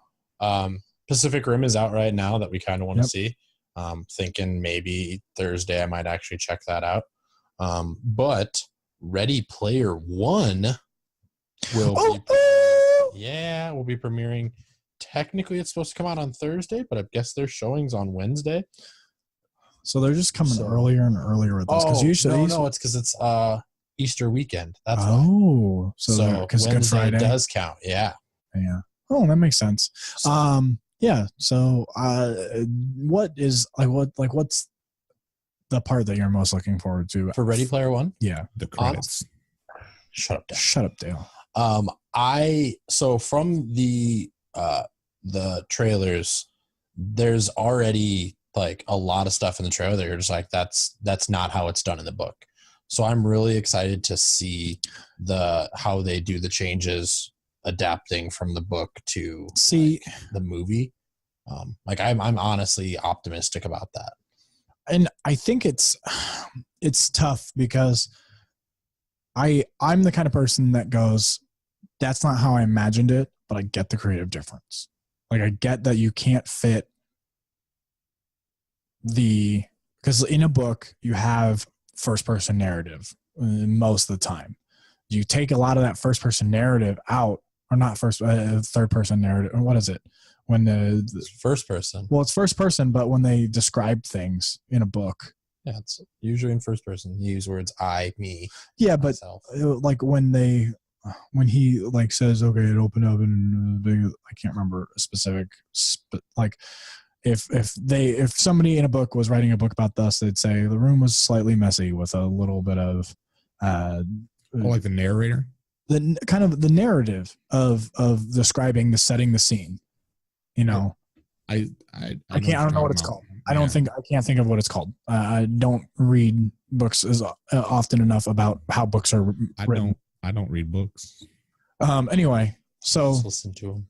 Pacific Rim is out right now that we kind of want to see. Thinking maybe Thursday I might actually check that out. But Ready Player One will be premiering. Technically, it's supposed to come out on Thursday, but I guess their showing's on Wednesday. So they're just coming earlier and earlier with this. It's because it's Easter weekend. That's why. So because Good Friday does count. Yeah. Oh, that makes sense. So, what's the part that you're most looking forward to for Ready Player One? Yeah, the credits. Shut up, Dale. Shut up, Dale. From the trailers, there's already like a lot of stuff in the trailer that you're just like, that's not how it's done in the book. So I'm really excited to see how they do the changes adapting from the book to the movie. Like I'm honestly optimistic about that. And I think it's tough because I'm the kind of person that goes, that's not how I imagined it, but I get the creative difference. Like I get that you can't fit because in a book you have first person narrative most of the time. You take a lot of that first person narrative out, or not third person narrative. What is it? When the first person. Well, it's first person, but when they describe things in a book. Yeah, it's usually in first person. You use words I, me. Yeah, but myself. Like when he like says, okay, it opened up and I can't remember a specific, like if somebody in a book was writing a book about this, they'd say the room was slightly messy with a little bit of like the narrator, the kind of the narrative of describing the setting, the scene. You know, I don't know what it's called. I can't think of what it's called. I don't read books as often enough about how books are written. I don't read books. Anyway, so just listen to them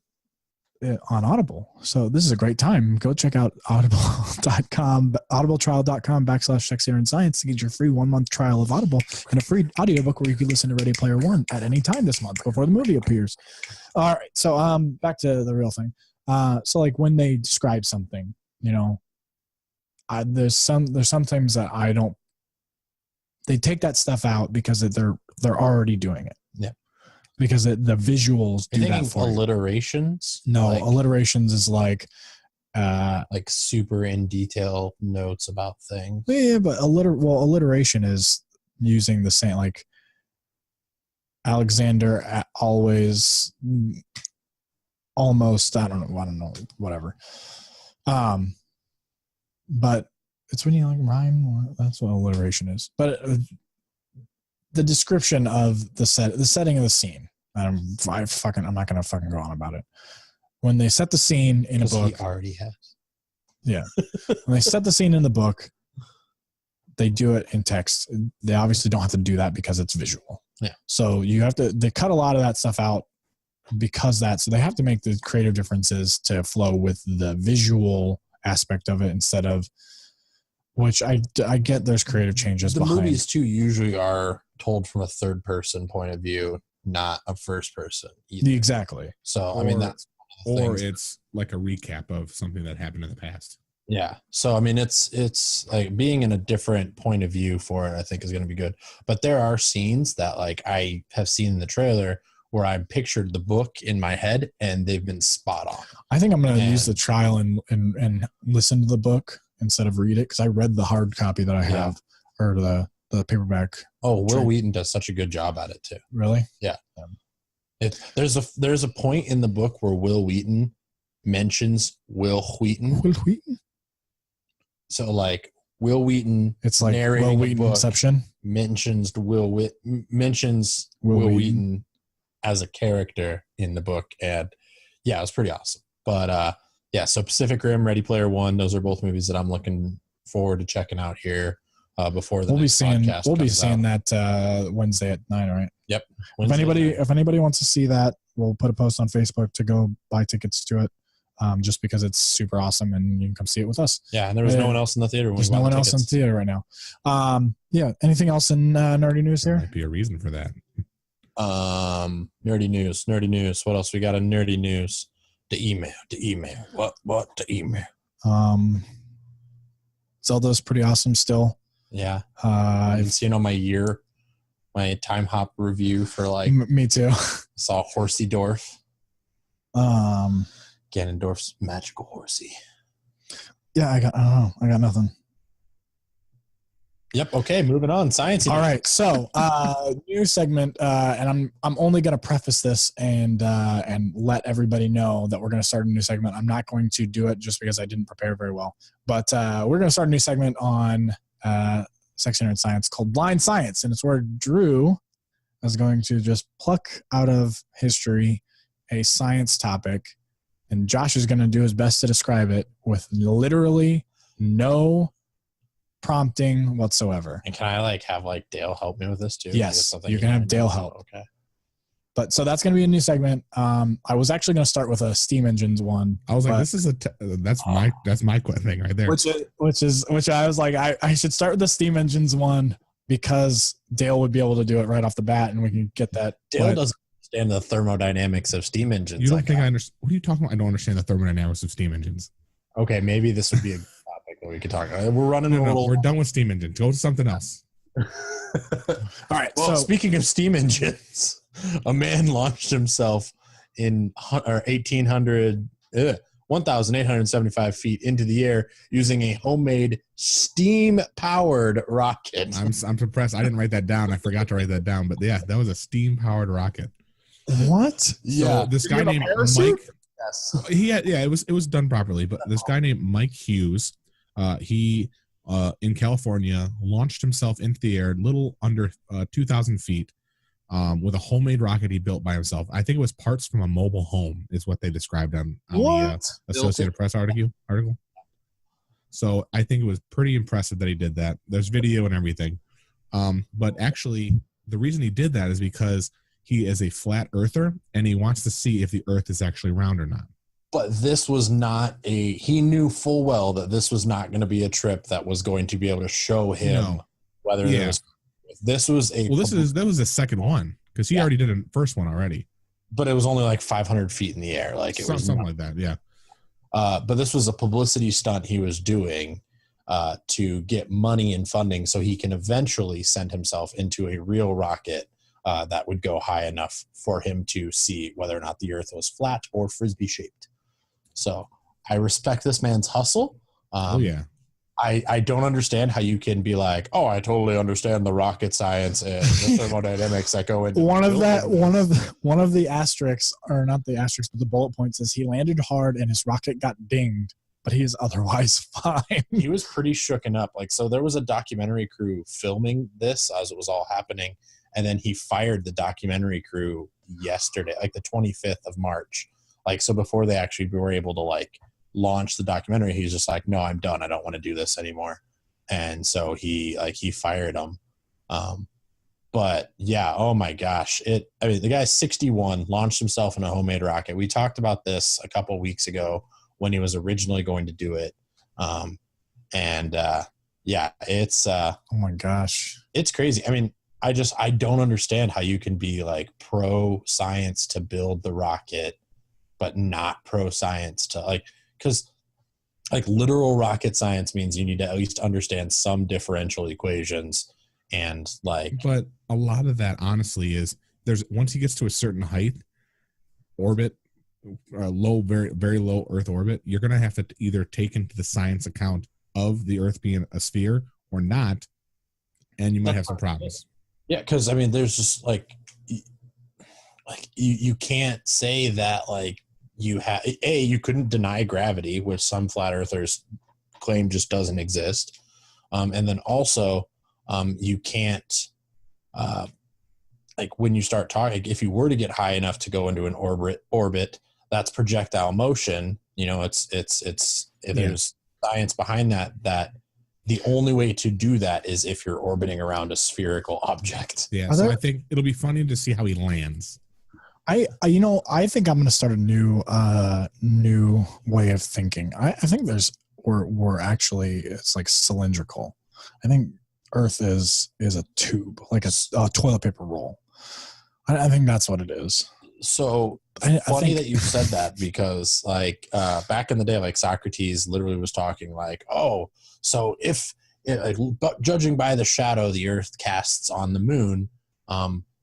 on Audible. So this is a great time. Go check out audible.com, audibletrial.com/SexyNerdScience to get your free 1-month trial of Audible and a free audiobook where you can listen to Ready Player One at any time this month before the movie appears. All right. So back to the real thing. So like when they describe something, you know, there's sometimes that I don't. They take that stuff out because they're already doing it. Yeah. Because the visuals do that for alliterations. No, alliterations is like super in detail notes about things. Yeah, but alliteration is using the same, like Alexander always, almost. I don't know, whatever. But it's when you like rhyme. That's what alliteration is. But the description of the setting of the scene. I'm not gonna fucking go on about it. When they set the scene in a book, he already has. Yeah, when they set the scene in the book, they do it in text. They obviously don't have to do that because it's visual. Yeah. So they cut a lot of that stuff out because so they have to make the creative differences to flow with the visual aspect of it instead of. Which I get there's creative changes the behind. Movies too usually are told from a third person point of view, not a first person either. Exactly. So it's like a recap of something that happened in the past. Yeah. So I mean it's like being in a different point of view for it, I think is going to be good. But there are scenes that like I have seen in the trailer where I pictured the book in my head and they've been spot on. I think I'm going to use the trial and listen to the book instead of read it, because I read the hard copy that I have, or the paperback. Oh, Will Wheaton does such a good job at it too. Really? Yeah. There's a point in the book where Will Wheaton mentions Will Wheaton. Will Wheaton? So like Will Wheaton, it's like Will Wheaton Inception mentions Will Wheaton as a character in the book, and yeah, it was pretty awesome. But so Pacific Rim, Ready Player One, those are both movies that I'm looking forward to checking out here before the next podcast. We'll be seeing that Wednesday at 9, right? Yep. If anybody wants to see that, we'll put a post on Facebook to go buy tickets to it. Just because it's super awesome and you can come see it with us. Yeah, and there was no one else in the theater. There's no one else in the theater right now. Anything else in nerdy news there? There might be a reason for that. Nerdy news. What else we got in nerdy news? The email. What the email? Zelda's pretty awesome still. Yeah. I've been seeing on my time hop review for like. Me too. Saw Horsey Dorf. Ganondorf's magical horsey. Yeah, I got nothing. Yep. Okay, moving on. Science. All right. So, new segment, and I'm only going to preface this and let everybody know that we're going to start a new segment. I'm not going to do it just because I didn't prepare very well, but we're going to start a new segment on Sexy Nerd Science called Blind Science, and it's where Drew is going to just pluck out of history a science topic, and Josh is going to do his best to describe it with literally no prompting whatsoever. And can I like have like Dale help me with this too? Yes, you can have Dale help. Okay. But so that's going to be a new segment. I was actually going to start with a steam engines one. I was like, this is that's my thing right there. Which I was like, I should start with the steam engines one because Dale would be able to do it right off the bat, and we can get that. Dale doesn't understand the thermodynamics of steam engines. You don't think I understand? What are you talking about? I don't understand the thermodynamics of steam engines. Okay, maybe this would be a topic that we could talk about. We're running We're done with steam engines. Go to something else. All right. Well, so speaking of steam engines, a man launched himself in 1,875 feet into the air using a homemade steam-powered rocket. I'm surprised. I didn't write that down. I forgot to write that down. But yeah, that was a steam-powered rocket. What? Yeah. So this guy named Mike. Yes. It was done properly. But this guy named Mike Hughes, he in California launched himself into the air, little under 2,000 feet. With a homemade rocket he built by himself. I think it was parts from a mobile home is what they described on the Associated Press article. So I think it was pretty impressive that he did that. There's video and everything. But actually, the reason he did that is because he is a flat earther and he wants to see if the earth is actually round or not. But this was not he knew full well that this was not going to be a trip that was going to be able to show him whether there was. This was that was the second one because he already did a first one already, but it was only like 500 feet in the air, like it was something like that. Yeah. But this was a publicity stunt he was doing to get money and funding so he can eventually send himself into a real rocket that would go high enough for him to see whether or not the Earth was flat or frisbee shaped. So I respect this man's hustle. I don't understand how you can be like, oh, I totally understand the rocket science and the thermodynamics that go into one of the asterisks, or not the asterisks, but the bullet points is he landed hard and his rocket got dinged, but he is otherwise fine. He was pretty shooken up. Like, so there was a documentary crew filming this as it was all happening, and then he fired the documentary crew yesterday, like the 25th of March. Like, so before they actually were able to like launch the documentary, he's just like, no, I'm done. I don't want to do this anymore. And so he fired him. But yeah, oh my gosh. The guy's 61, launched himself in a homemade rocket. We talked about this a couple weeks ago when he was originally going to do it. It's oh my gosh, it's crazy. I mean, I don't understand how you can be like pro science to build the rocket, but not pro science to like, because like literal rocket science means you need to at least understand some differential equations and like. But a lot of that honestly is once he gets to a certain height, orbit, low, very, very low Earth orbit, you're going to have to either take into the science account of the Earth being a sphere or not. And you might have some problems. Yeah. Cause I mean, there's just like you can't say that like, you couldn't deny gravity, which some flat earthers claim just doesn't exist. And then also you can't like when you start talking, if you were to get high enough to go into an orbit, that's projectile motion. You know, there's science behind that the only way to do that is if you're orbiting around a spherical object. Yeah. So I think it'll be funny to see how he lands. I think I'm going to start a new way of thinking. I think we're actually, it's like cylindrical. I think Earth is a tube, like a toilet paper roll. I think that's what it is. So funny that you said that because like back in the day, like Socrates literally was talking like, oh, so if judging by the shadow the Earth casts on the moon,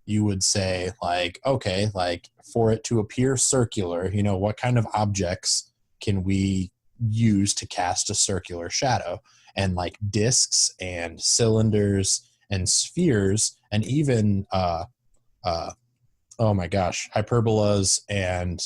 you would say like, okay, like for it to appear circular, you know, what kind of objects can we use to cast a circular shadow? And like discs and cylinders and spheres and even, oh my gosh, hyperbolas and,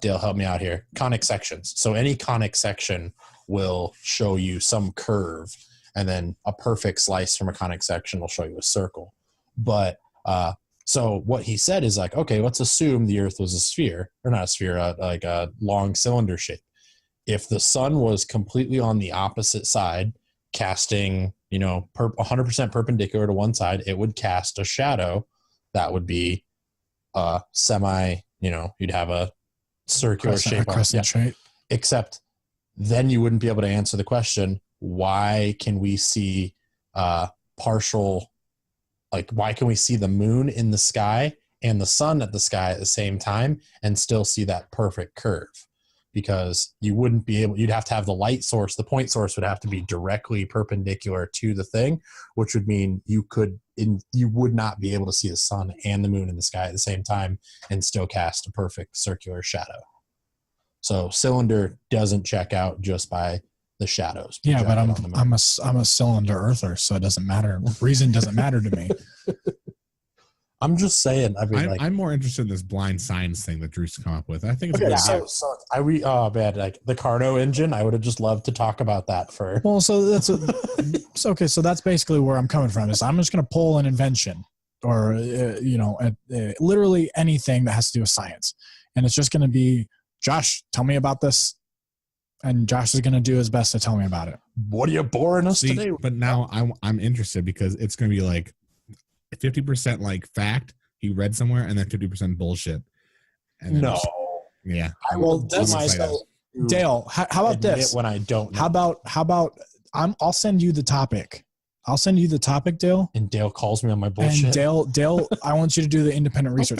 Dale, help me out here. Conic sections. So any conic section will show you some curve. And then a perfect slice from a conic section will show you a circle. But so what he said is like, okay, let's assume the Earth was a sphere, or not a sphere, like a long cylinder shape. if the sun was completely on the opposite side, casting, 100% perpendicular to one side, it would cast a shadow that would be semi, you'd have a circular shape. Shape. Except then you wouldn't be able to answer the question, why can we see partial, like why can we see the moon in the sky and the sun at the sky at the same time and still see that perfect curve? Because you wouldn't be able, you'd have to have the light source, the point source would have to be directly perpendicular to the thing, which would mean you would not be able to see the sun and the moon in the sky at the same time and still cast a perfect circular shadow. So cylinder doesn't check out just by the shadows. Yeah, but I'm a cylinder earther, so it doesn't matter. Reason doesn't matter to me. I'm just saying. I mean, I'm more interested in this blind science thing that Drew's come up with. I think it's okay. good. Like the Carnot engine. I would have just loved to talk about that for. Well, so that's okay. So that's basically where I'm coming from. Is I'm just going to pull an invention, or literally anything that has to do with science, and it's just going to be, Josh, tell me about this, and Josh is going to do his best to tell me about it. What are you boring us today? But now I'm interested because it's going to be like 50% like fact he read somewhere, and then 50% bullshit. And no. Yeah. Well, that's Dale. How about this? When I don't know. How about I'll send you the topic. I'll send you the topic, Dale. And Dale calls me on my bullshit. And Dale, I want you to do the independent research.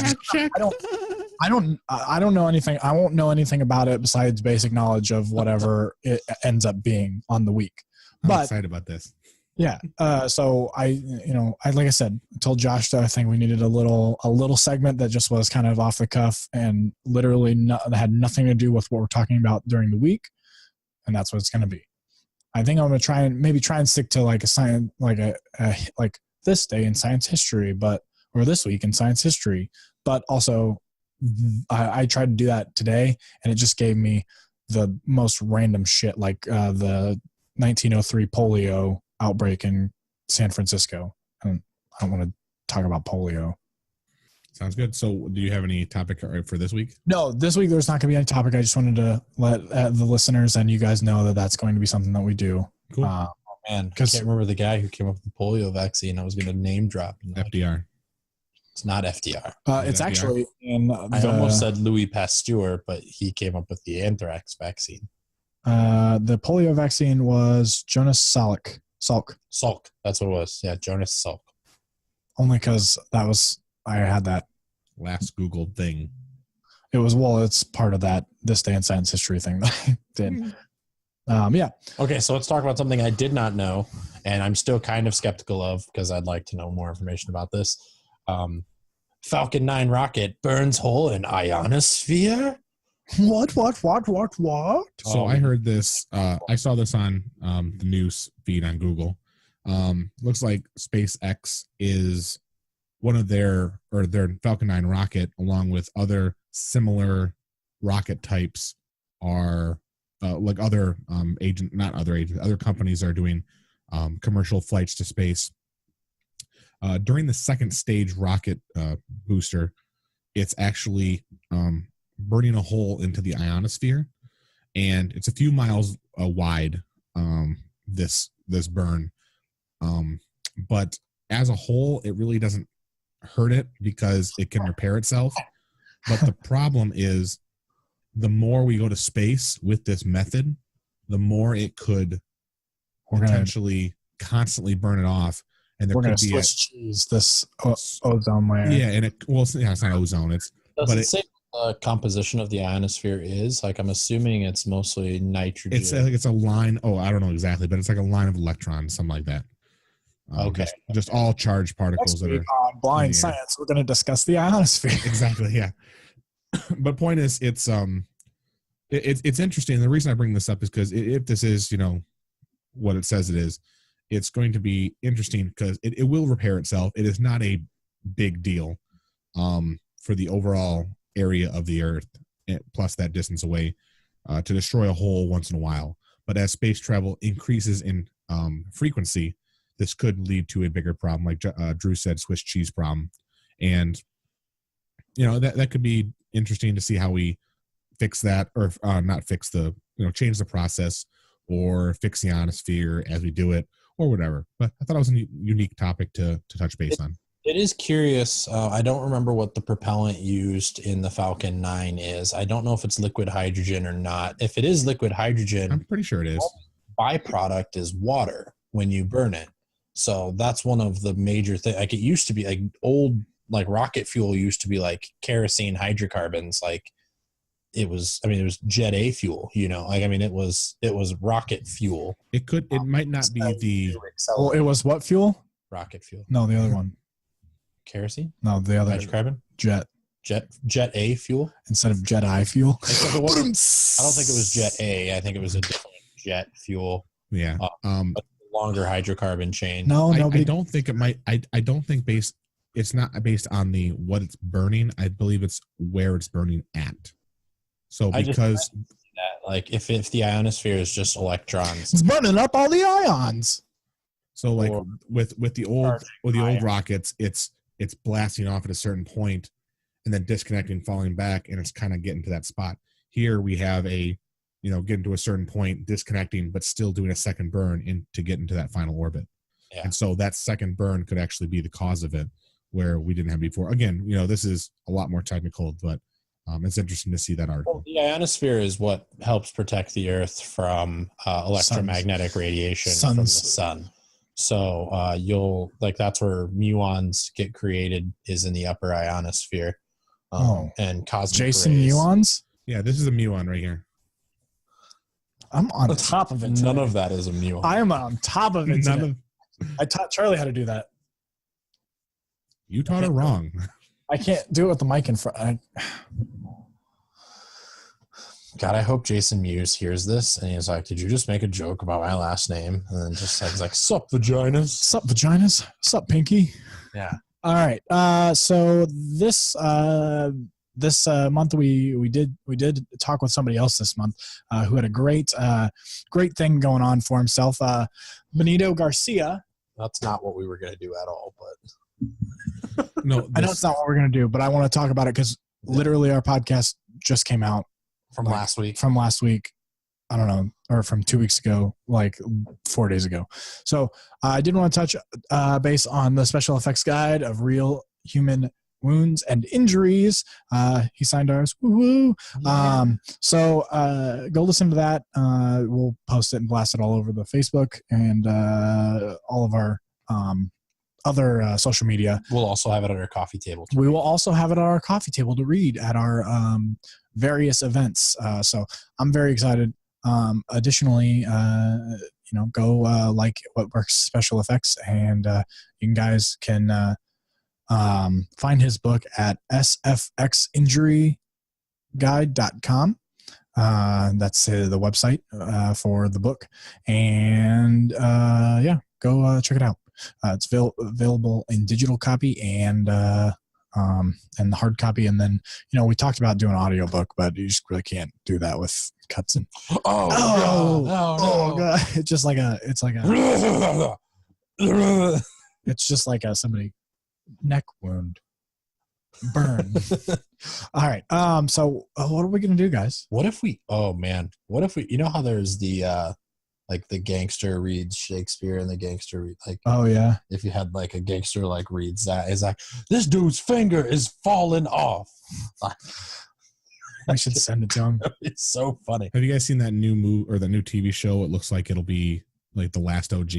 I don't know anything. I won't know anything about it besides basic knowledge of whatever it ends up being on the week. I'm excited about this. Yeah. So I like I said, told Josh that I think we needed a little segment that just was kind of off the cuff and literally had nothing to do with what we're talking about during the week, and that's what it's going to be. I think I'm going to try and stick to like a science, like like this day in science history, or this week in science history, but also I tried to do that today, and it just gave me the most random shit, like the 1903 polio outbreak in San Francisco. I don't want to talk about polio. Sounds good. So do you have any topic for this week? No, this week there's not going to be any topic. I just wanted to let the listeners and you guys know that that's going to be something that we do. Cool. Man, I can't remember the guy who came up with the polio vaccine. I was going to name drop. FDR. It's not FDR. It's FDR? actually in I almost said Louis Pasteur, but he came up with the anthrax vaccine. The polio vaccine was Jonas Salk. Salk. That's what it was. Yeah, Jonas Salk. Only because I had that last Googled thing. It's part of that This Day in Science History thing that I did. Yeah. Okay, so let's talk about something I did not know, and I'm still kind of skeptical of because I'd like to know more information about this. Falcon 9 rocket burns hole in ionosphere. What? So I heard this. I saw this on the news feed on Google. Looks like SpaceX is one of their Falcon 9 rocket, along with other similar rocket types, are like other other companies are doing commercial flights to space. During the second stage rocket booster, it's actually burning a hole into the ionosphere, and it's a few miles wide. This burn, but as a whole, it really doesn't hurt it because it can repair itself. But the problem is, the more we go to space with this method, the more it could potentially constantly burn it off. And we're going to switch cheese this ozone layer. Yeah, and it's not ozone. Does it say what the composition of the ionosphere is? Like, I'm assuming it's mostly nitrogen. It's a line. Oh, I don't know exactly, but it's like a line of electrons, something like that. Okay. Just all charged particles. Next week on Blind Science, we're going to discuss the ionosphere. Exactly. Yeah. But point is, it's interesting. The reason I bring this up is because if this is, what it says it is, it's going to be interesting because it will repair itself. It is not a big deal for the overall area of the Earth, plus that distance away, to destroy a hole once in a while. But as space travel increases in frequency, this could lead to a bigger problem, like Drew said, Swiss cheese problem. And, that could be interesting to see how we fix that, or not fix the change the process or fix the ionosphere as we do it or whatever. But I thought it was a unique topic to touch base on. It is curious. I don't remember what the propellant used in the Falcon 9 is. I don't know if it's liquid hydrogen or not. If it is liquid hydrogen, I'm pretty sure it is. Byproduct is water when you burn it. So that's one of the major things. Like it used to be like old, like rocket fuel used to be like kerosene hydrocarbons. Like it was Jet A fuel, it was rocket fuel. It might not be Well, it was what fuel? Rocket fuel. No, the other one. Kerosene? No, the other hydrocarbon? Jet A fuel? Instead of Jet I fuel. I don't think it was Jet A. I think it was a different jet fuel. Yeah. A longer hydrocarbon chain. No, I don't think it might. I don't think it's not based on what it's burning. I believe it's where it's burning at. So because like if the ionosphere is just electrons, it's burning up all the ions. So like with the old rockets, it's blasting off at a certain point and then disconnecting, falling back, and it's kind of getting to that spot. Here we have getting to a certain point, disconnecting, but still doing a second burn to get into that final orbit. Yeah. And so that second burn could actually be the cause of it, where we didn't have before. Again, this is a lot more technical, but it's interesting to see that article. Well, the ionosphere is what helps protect the Earth from electromagnetic radiation from the sun. So that's where muons get created, is in the upper ionosphere. And cosmic Jason rays. muons? Yeah, this is a muon right here. I'm on top of it today. None of that is a muon. I am on top of it. I taught Charlie how to do that. You taught it wrong. I can't do it with the mic in front. God, I hope Jason Mewes hears this and he's like, "Did you just make a joke about my last name?" And then just he's like, "Sup vaginas? Sup vaginas? Sup pinky?" Yeah. All right. So this month we did talk with somebody else this month who had a great thing going on for himself. Benito Garcia. That's not what we were going to do at all, but no, I know it's not what we're going to do, but I want to talk about it because literally our podcast just came out from last week. I don't know, or from 2 weeks ago, like 4 days ago. So I did want to touch base on the special effects guide of real human wounds and injuries. He signed ours. Woo-hoo. Yeah. So go listen to that. We'll post it and blast it all over the Facebook and all of our other social media. We'll also have it at our coffee table. We will also have it at our coffee table to read at our various events. So I'm very excited. Additionally, go like What Works Special Effects, and you guys can find his book at sfxinjuryguide.com. That's the website for the book, and go check it out. It's available in digital copy and the hard copy. And then, we talked about doing an audiobook, but you just really can't do that with cuts and God. It's just like somebody neck wound burn. All right. So what are we going to do, guys? What if we, how there's the, like the gangster reads Shakespeare and the gangster read if you had like a gangster like reads that, is like, this dude's finger is falling off. I should send it to him. It's so funny. Have you guys seen that new movie or the new TV show? It looks like it'll be like The Last OG.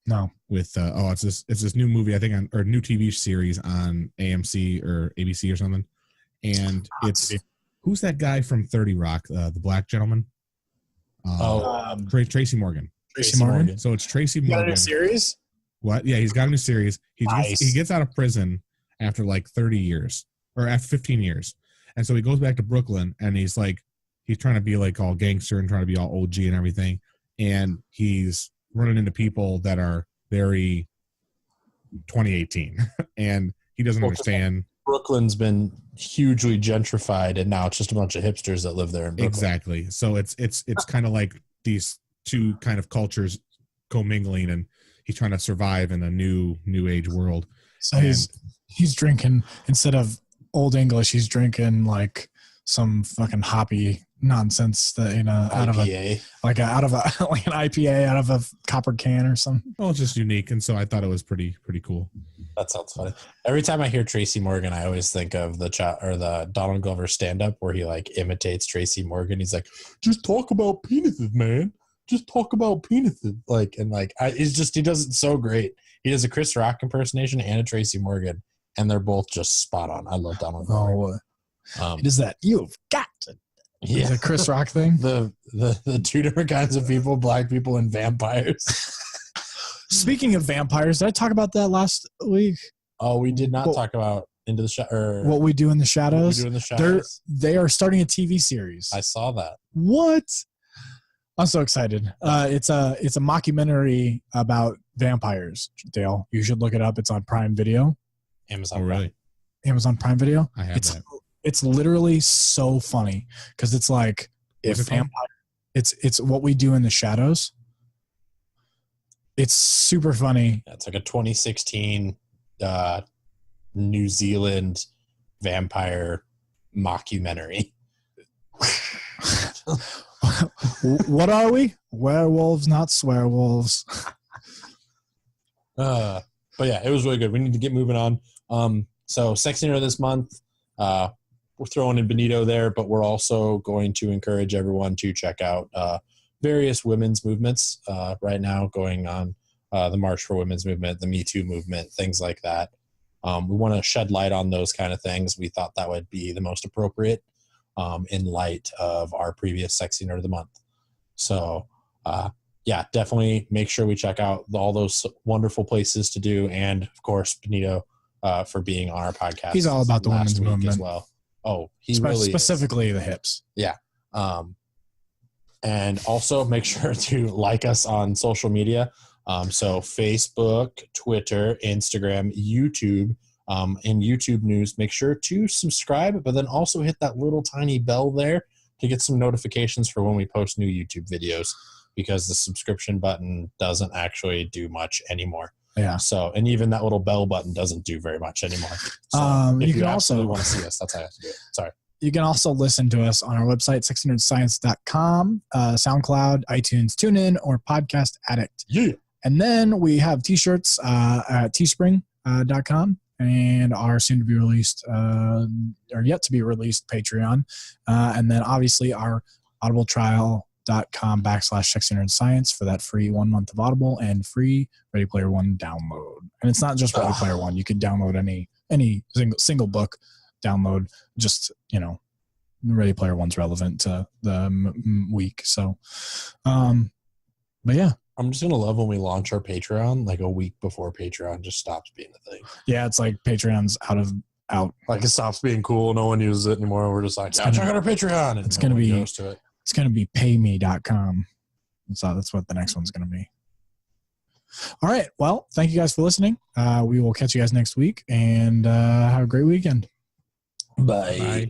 No. With it's this new movie, I think, or new TV series on AMC or ABC or something. And it's who's that guy from 30 Rock, the black gentleman? Tracy Morgan. Tracy Morgan. So it's Tracy Morgan. Got a new series? What? Yeah, he's got a new series. He Nice. gets out of prison after like 30 years or after 15 years. And so he goes back to Brooklyn and he's trying to be like all gangster and trying to be all OG and everything. And he's running into people that are very 2018 and he doesn't understand. Brooklyn's been hugely gentrified and now it's just a bunch of hipsters that live there in Brooklyn. Exactly. So it's kind of like these two kind of cultures commingling, and he's trying to survive in a new age world. So he's drinking, instead of Old English, he's drinking like some fucking hoppy nonsense that out of IPA. like an IPA out of a copper can or something. Well, it's just unique, and so I thought it was pretty cool. That sounds funny. Every time I hear Tracy Morgan, I always think of the Donald Glover stand-up where he like imitates Tracy Morgan. He's like, "Just talk about penises, man. Just talk about penises." He does it so great. He does a Chris Rock impersonation and a Tracy Morgan, and they're both just spot on. I love Donald Glover. It is that you've got to. Yeah, the Chris Rock thing. The two different kinds of people, black people and vampires. Speaking of vampires, did I talk about that last week? Oh, we did not talk about Into the Shadows. What We Do in the Shadows. They are starting a TV series. I saw that. What? I'm so excited. It's a mockumentary about vampires, Dale. You should look it up. It's on Prime Video. Amazon. Oh, really? Amazon Prime Video. I have that. It's literally so funny because it's like it's What We Do in the Shadows. It's super funny. It's like a 2016 New Zealand vampire mockumentary. What are we? Werewolves, not swearwolves. But yeah, it was really good. We need to get moving on. So Sexy Nerd this month. We're throwing in Benito there, but we're also going to encourage everyone to check out various women's movements right now going on, the March for Women's movement, the Me Too movement, things like that. We want to shed light on those kind of things. We thought that would be the most appropriate in light of our previous Sexy Nerd of the Month. So, yeah, definitely make sure we check out all those wonderful places to do. And, of course, Benito for being on our podcast. He's all about the women's movement as well. Oh, he really specifically the hips. Yeah. And also make sure to like us on social media. So Facebook, Twitter, Instagram, YouTube, and YouTube News. Make sure to subscribe, but then also hit that little tiny bell there to get some notifications for when we post new YouTube videos, because the subscription button doesn't actually do much anymore. Yeah. So, and even that little bell button doesn't do very much anymore. So if you can also also want to see us, that's how you have to do it. Sorry. You can also listen to us on our website, SexyNerdScience.com, SoundCloud, iTunes, TuneIn, or Podcast Addict. Yeah. And then we have t-shirts at teespring.com and our soon to be released or yet to be released Patreon. And then obviously our audibletrial.com/SexyNerdScience for that free 1 month of Audible and free Ready Player One download. And it's not just Ready Player One. You can download any single book download. Just, Ready Player One's relevant to the week. So, but yeah. I'm just going to love when we launch our Patreon, like a week before Patreon just stops being a thing. Yeah, it's like Patreon's out. Like it stops being cool. No one uses it anymore. We're just like, check out our Patreon. And it's going to be goes to it. It's going to be payme.com. So that's what the next one's going to be. All right. Well, thank you guys for listening. We will catch you guys next week and have a great weekend. Bye. Bye.